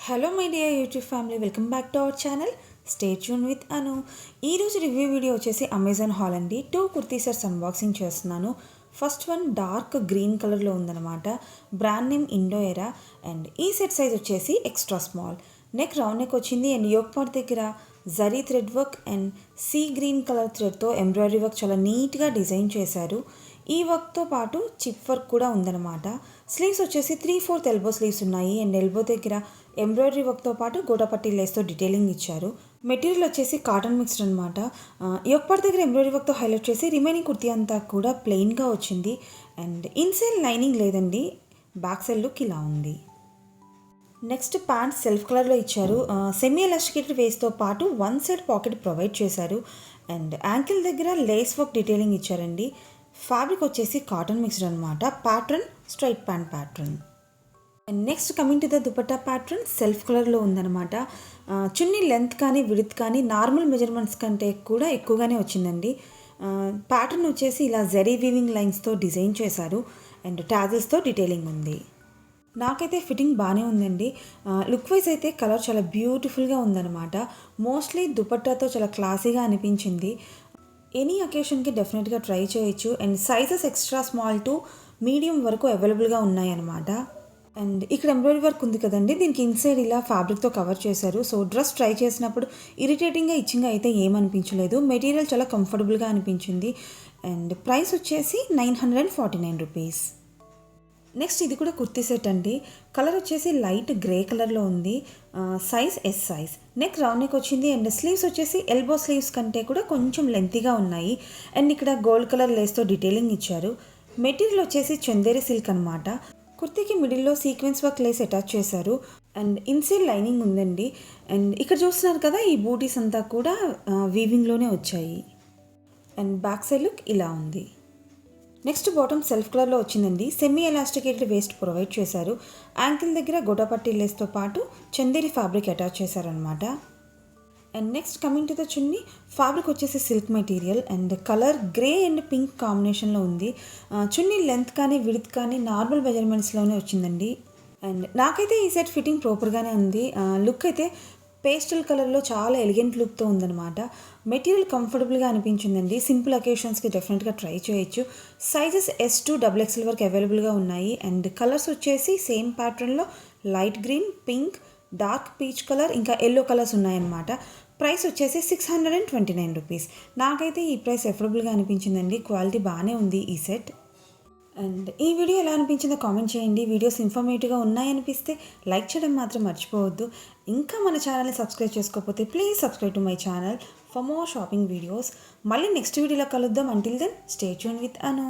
Hello my dear YouTube family, welcome back to our channel. Stay tune with Anu. ఈరోజు review video వచ్చేసి Amazon haul అండి. 2 kurti sets unboxing చేస్తున్నాను. First one dark green కలర్లో ఉందన్నమాట. Brand name Indo Era. And ఈ set size వచ్చేసి extra small. Neck round neck వచ్చింది. And yoke part దగ్గర zari thread work and sea green colour థ్రెడ్తో ఎంబ్రాయిడరీ వర్క్ చాలా నీట్గా డిజైన్ చేశారు. ఈ వర్క్తో పాటు చిప్ వర్క్ కూడా ఉందన్నమాట. స్లీవ్స్ వచ్చేసి 3/4 ఎల్బో స్లీవ్స్ ఉన్నాయి. అండ్ ఎల్బో దగ్గర ఎంబ్రాయిడరీ వర్క్తో పాటు గోటపట్టి లేస్తో డీటెయిలింగ్ ఇచ్చారు. మెటీరియల్ వచ్చేసి కాటన్ మిక్స్డ్ అనమాట. యొక్పాటి దగ్గర ఎంబ్రాయిడరీ వర్క్తో హైలైట్ చేసి రిమైనింగ్ కుర్తీ అంతా కూడా ప్లెయిన్గా వచ్చింది. అండ్ ఇన్సైడ్ లైనింగ్ లేదండి. బ్యాక్ సైడ్ లుక్ ఇలా ఉంది. నెక్స్ట్ ప్యాంట్ సెల్ఫ్ కలర్లో ఇచ్చారు. సెమీ ఎలాస్టికేటెడ్ వేస్తో పాటు వన్ సైడ్ పాకెట్ ప్రొవైడ్ చేశారు. అండ్ యాంకిల్ దగ్గర లేస్ వర్క్ డీటెయిలింగ్ ఇచ్చారండి. ఫ్యాబ్రిక్ వచ్చేసి కాటన్ మిక్స్డ్ అనమాట. Pattern straight pant pattern. And next coming to the dupatta pattern self కలర్లో ఉందన్నమాట. చున్నీ లెంత్ కానీ విడ్త్ కానీ నార్మల్ మెజర్మెంట్స్ కంటే కూడా ఎక్కువగానే వచ్చిందండి. ప్యాటర్న్ వచ్చేసి ఇలా జరీ వీవింగ్ లైన్స్తో డిజైన్ చేశారు. అండ్ టాజిల్స్తో డీటెయిలింగ్ ఉంది. నాకైతే ఫిట్టింగ్ బాగానే ఉందండి. లుక్ వైజ్ అయితే కలర్ చాలా బ్యూటిఫుల్గా ఉందన్నమాట. మోస్ట్లీ దుపట్టాతో చాలా క్లాసీగా అనిపించింది. ఎనీ అకేషన్కి డెఫినెట్గా ట్రై చేయొచ్చు. And sizes extra small to medium వరకు అవైలబుల్గా ఉన్నాయన్నమాట. అండ్ ఇక్కడ ఎంబ్రాయిడరీ వర్క్ ఉంది కదండి, దీనికి ఇన్సైడ్ ఇలా ఫ్యాబ్రిక్తో కవర్ చేశారు. సో డ్రెస్ ట్రై చేసినప్పుడు ఇరిటేటింగ్గా ఇచ్చింగ్గా అయితే ఏమనిపించలేదు. మెటీరియల్ చాలా కంఫర్టబుల్గా అనిపించింది. అండ్ ప్రైస్ వచ్చేసి 949 రూపీస్. నెక్స్ట్ ఇది కూడా కుర్తీ సెట్ అండి. కలర్ వచ్చేసి లైట్ గ్రే కలర్లో ఉంది. Size S size. Neck round neck వచ్చింది. అండ్ స్లీవ్స్ వచ్చేసి ఎల్బో స్లీవ్స్ కంటే కూడా కొంచెం లెంతీగా ఉన్నాయి. అండ్ ఇక్కడ గోల్డ్ కలర్ లేస్తో డీటెయిలింగ్ ఇచ్చారు. మెటీరియల్ వచ్చేసి చందేరి సిల్క్ అనమాట. కుర్తీకి మిడిల్లో సీక్వెన్స్ వర్క్ లేస్ అటాచ్ చేశారు. అండ్ ఇన్సైడ్ లైనింగ్ ఉందండి. అండ్ ఇక్కడ చూస్తున్నారు కదా, ఈ బూటీస్ అంతా కూడా వీవింగ్లోనే వచ్చాయి. అండ్ బ్యాక్ సైడ్ లుక్ ఇలా ఉంది. నెక్స్ట్ బాటమ్ సెల్ఫ్ కలర్లో వచ్చిందండి. సెమీ ఎలాస్టికేటెడ్ వేస్ట్ ప్రొవైడ్ చేశారు. యాంకిల్ దగ్గర గొటపట్టి లేస్తో పాటు చందేరి ఫ్యాబ్రిక్ అటాచ్ చేశారనమాట. And next coming to the chunni. Fabric వచ్చేసి silk material. And colour grey and pink కాంబినేషన్లో ఉంది. చున్నీ లెంత్ కానీ విడ్త్ కానీ నార్మల్ మెజర్మెంట్స్లోనే వచ్చిందండి. అండ్ నాకైతే ఈ సెట్ ఫిట్టింగ్ ప్రాపర్గానే ఉంది. లుక్ అయితే పేస్టల్ కలర్లో చాలా ఎలిగెంట్ లుక్తో ఉందన్నమాట. మెటీరియల్ కంఫర్టబుల్గా అనిపించిందండి. సింపుల్ అకేషన్స్కి డెఫినెట్గా ట్రై చేయొచ్చు. సైజెస్ S to XXL వరకు అవైలబుల్గా ఉన్నాయి. అండ్ కలర్స్ వచ్చేసి సేమ్ ప్యాటర్న్లో light green, pink, dark peach colour, ఇంకా ఎల్లో కలర్స్ ఉన్నాయన్నమాట. ప్రైస్ వచ్చేసి 629 రూపీస్. నాకైతే ఈ ప్రైస్ ఎఫర్డబుల్గా అనిపించిందండి. క్వాలిటీ బాగానే ఉంది ఈ సెట్. అండ్ ఈ వీడియో ఎలా అనిపించిందో కామెంట్ చేయండి. వీడియోస్ ఇన్ఫర్మేటివ్గా ఉన్నాయనిపిస్తే లైక్ చేయడం మాత్రం మర్చిపోవద్దు. ఇంకా మన ఛానల్ని సబ్స్క్రైబ్ చేసుకోకపోతే please subscribe to my channel for more shopping videos. మళ్ళీ నెక్స్ట్ వీడియోలో కలుద్దాం. Until then stay tune with Anu.